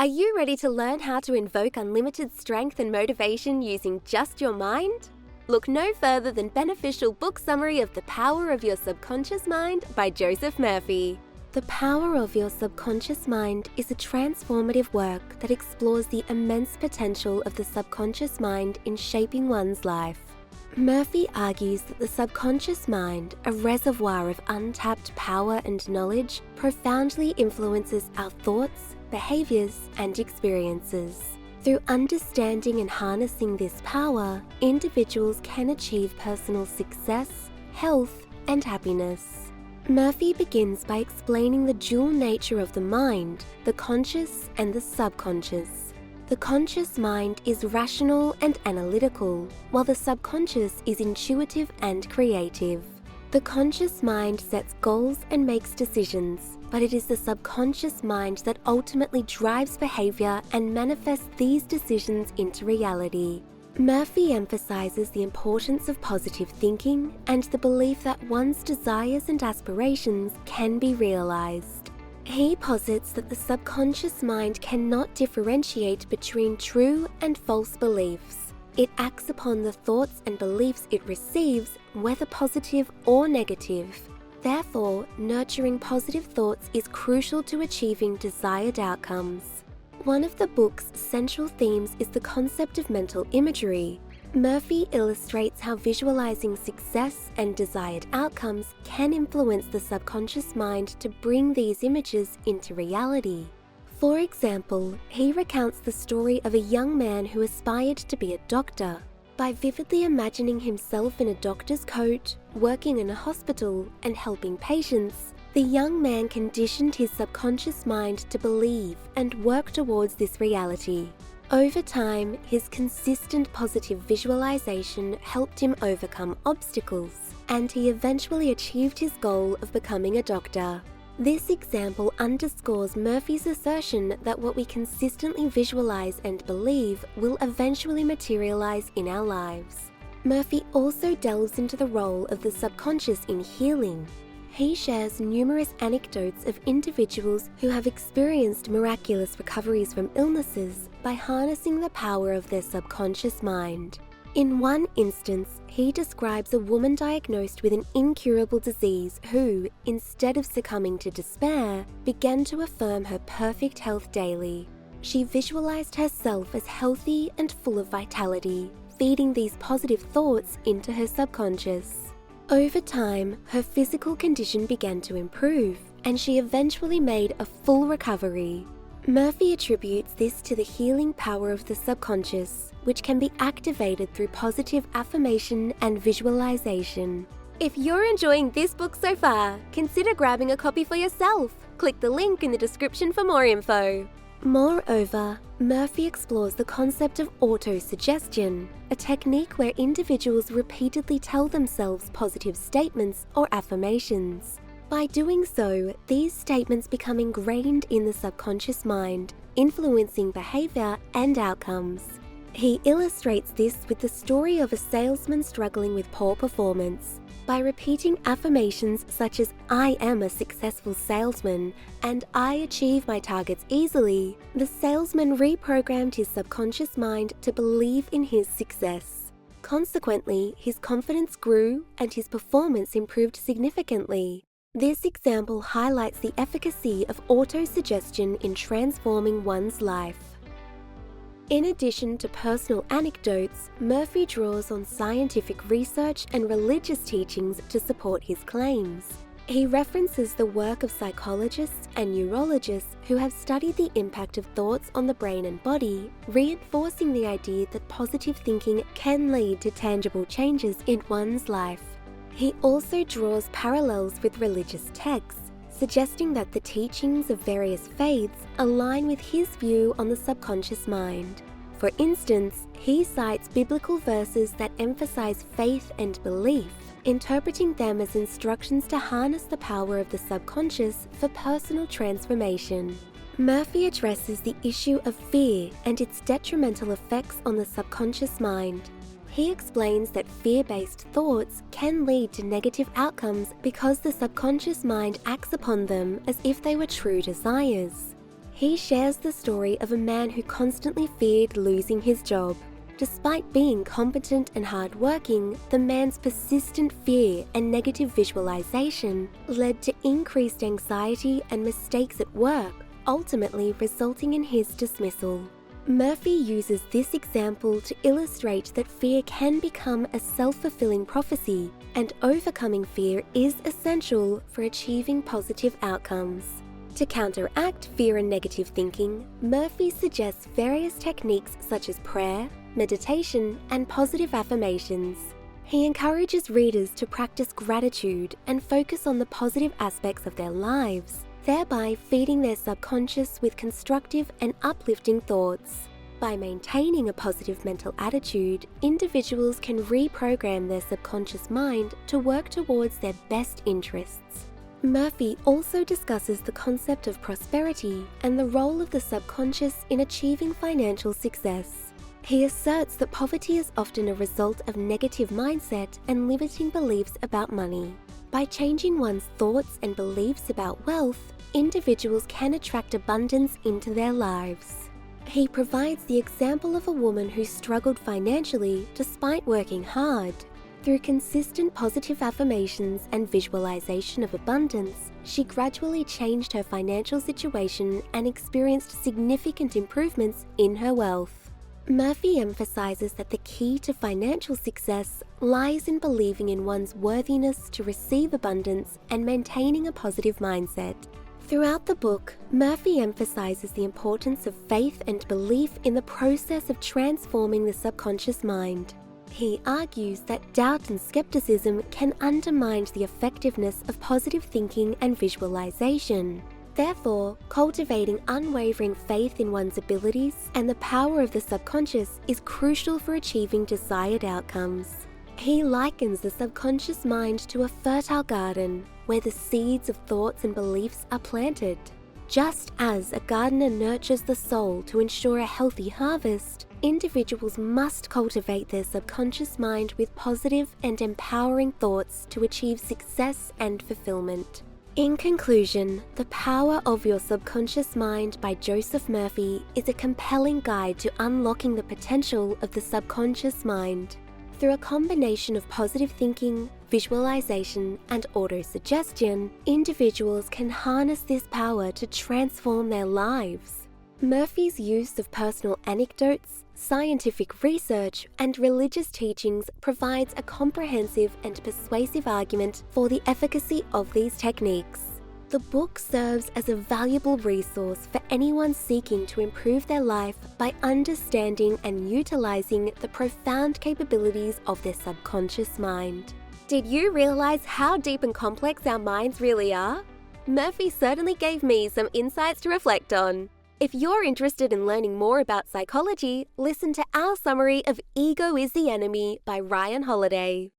Are you ready to learn how to invoke unlimited strength and motivation using just your mind? Look no further than Beneficial Book Summary of The Power of Your Subconscious Mind by Joseph Murphy. The Power of Your Subconscious Mind is a transformative work that explores the immense potential of the subconscious mind in shaping one's life. Murphy argues that the subconscious mind, a reservoir of untapped power and knowledge, profoundly influences our thoughts, behaviors, and experiences. Through understanding and harnessing this power, individuals can achieve personal success, health, and happiness. Murphy begins by explaining the dual nature of the mind, the conscious and the subconscious. The conscious mind is rational and analytical, while the subconscious is intuitive and creative. The conscious mind sets goals and makes decisions, but it is the subconscious mind that ultimately drives behavior and manifests these decisions into reality. Murphy emphasizes the importance of positive thinking and the belief that one's desires and aspirations can be realized. He posits that the subconscious mind cannot differentiate between true and false beliefs. It acts upon the thoughts and beliefs it receives, whether positive or negative. Therefore, nurturing positive thoughts is crucial to achieving desired outcomes. One of the book's central themes is the concept of mental imagery. Murphy illustrates how visualizing success and desired outcomes can influence the subconscious mind to bring these images into reality. For example, he recounts the story of a young man who aspired to be a doctor. By vividly imagining himself in a doctor's coat, working in a hospital, and helping patients, the young man conditioned his subconscious mind to believe and work towards this reality. Over time, his consistent positive visualization helped him overcome obstacles, and he eventually achieved his goal of becoming a doctor. This example underscores Murphy's assertion that what we consistently visualize and believe will eventually materialize in our lives. Murphy also delves into the role of the subconscious in healing. He shares numerous anecdotes of individuals who have experienced miraculous recoveries from illnesses by harnessing the power of their subconscious mind. In one instance, he describes a woman diagnosed with an incurable disease who, instead of succumbing to despair, began to affirm her perfect health daily. She visualized herself as healthy and full of vitality, feeding these positive thoughts into her subconscious. Over time, her physical condition began to improve, and she eventually made a full recovery. Murphy attributes this to the healing power of the subconscious, which can be activated through positive affirmation and visualization. If you're enjoying this book so far, consider grabbing a copy for yourself. Click the link in the description for more info. Moreover, Murphy explores the concept of autosuggestion, a technique where individuals repeatedly tell themselves positive statements or affirmations. By doing so, these statements become ingrained in the subconscious mind, influencing behavior and outcomes. He illustrates this with the story of a salesman struggling with poor performance. By repeating affirmations such as "I am a successful salesman" and "I achieve my targets easily," the salesman reprogrammed his subconscious mind to believe in his success. Consequently, his confidence grew and his performance improved significantly. This example highlights the efficacy of autosuggestion in transforming one's life. In addition to personal anecdotes, Murphy draws on scientific research and religious teachings to support his claims. He references the work of psychologists and neurologists who have studied the impact of thoughts on the brain and body, reinforcing the idea that positive thinking can lead to tangible changes in one's life. He also draws parallels with religious texts, suggesting that the teachings of various faiths align with his view on the subconscious mind. For instance, he cites biblical verses that emphasize faith and belief, interpreting them as instructions to harness the power of the subconscious for personal transformation. Murphy addresses the issue of fear and its detrimental effects on the subconscious mind. He explains that fear-based thoughts can lead to negative outcomes because the subconscious mind acts upon them as if they were true desires. He shares the story of a man who constantly feared losing his job. Despite being competent and hardworking, the man's persistent fear and negative visualization led to increased anxiety and mistakes at work, ultimately resulting in his dismissal. Murphy uses this example to illustrate that fear can become a self-fulfilling prophecy, and overcoming fear is essential for achieving positive outcomes. To counteract fear and negative thinking, Murphy suggests various techniques such as prayer, meditation, and positive affirmations. He encourages readers to practice gratitude and focus on the positive aspects of their lives, thereby feeding their subconscious with constructive and uplifting thoughts. By maintaining a positive mental attitude, individuals can reprogram their subconscious mind to work towards their best interests. Murphy also discusses the concept of prosperity and the role of the subconscious in achieving financial success. He asserts that poverty is often a result of negative mindset and limiting beliefs about money. By changing one's thoughts and beliefs about wealth, individuals can attract abundance into their lives. He provides the example of a woman who struggled financially despite working hard. Through consistent positive affirmations and visualization of abundance, she gradually changed her financial situation and experienced significant improvements in her wealth. Murphy emphasizes that the key to financial success lies in believing in one's worthiness to receive abundance and maintaining a positive mindset. Throughout the book, Murphy emphasizes the importance of faith and belief in the process of transforming the subconscious mind. He argues that doubt and skepticism can undermine the effectiveness of positive thinking and visualization. Therefore, cultivating unwavering faith in one's abilities and the power of the subconscious is crucial for achieving desired outcomes. He likens the subconscious mind to a fertile garden where the seeds of thoughts and beliefs are planted. Just as a gardener nurtures the soul to ensure a healthy harvest, individuals must cultivate their subconscious mind with positive and empowering thoughts to achieve success and fulfillment. In conclusion, The Power of Your Subconscious Mind by Joseph Murphy is a compelling guide to unlocking the potential of the subconscious mind. Through a combination of positive thinking, visualization, and autosuggestion, individuals can harness this power to transform their lives. Murphy's use of personal anecdotes, scientific research, and religious teachings provides a comprehensive and persuasive argument for the efficacy of these techniques. The book serves as a valuable resource for anyone seeking to improve their life by understanding and utilizing the profound capabilities of their subconscious mind. Did you realize how deep and complex our minds really are? Murphy certainly gave me some insights to reflect on. If you're interested in learning more about psychology, listen to our summary of Ego is the Enemy by Ryan Holiday.